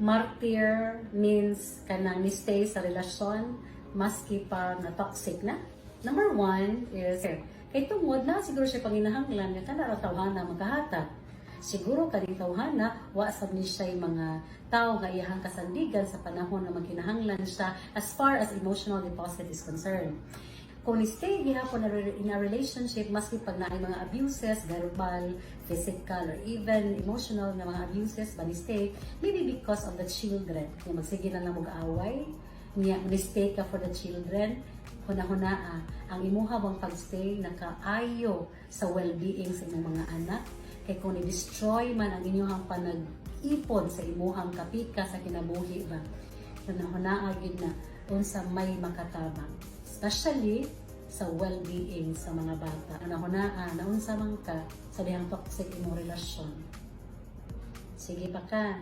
Martyr means kanang ni stay sa relasyon maski pa na toxic na. Number 1 is kay tungod na siguro siya panginahanglan nga kana ra tawhana magkahatag. Siguro kaning tawhana wa sab ni siya mga tao nga iyahang kasandigan sa panahon na magkinahanglan siya as far as emotional deposit is concerned. Kung stay gihapon in a relationship, maski pag naay mga abuses, verbal, physical, or even emotional na mga abuses, ba stay, maybe because of the children. Kung magsige na lang mag-away, niya, stay ka for the children, huna-hunaa, ang imuha bang pag-stay nakaayo sa well-being sa inyong mga anak. Kaya kung i-destroy man ang inyong panag-ipon sa imuhang kapika sa kinabuhi ba, huna-hunaa yun na unsa may makatabang. Especially sa well-being sa mga bata. Hunaan, naunsa man ka sa dihang toxic imong relasyon. Sige pa ka.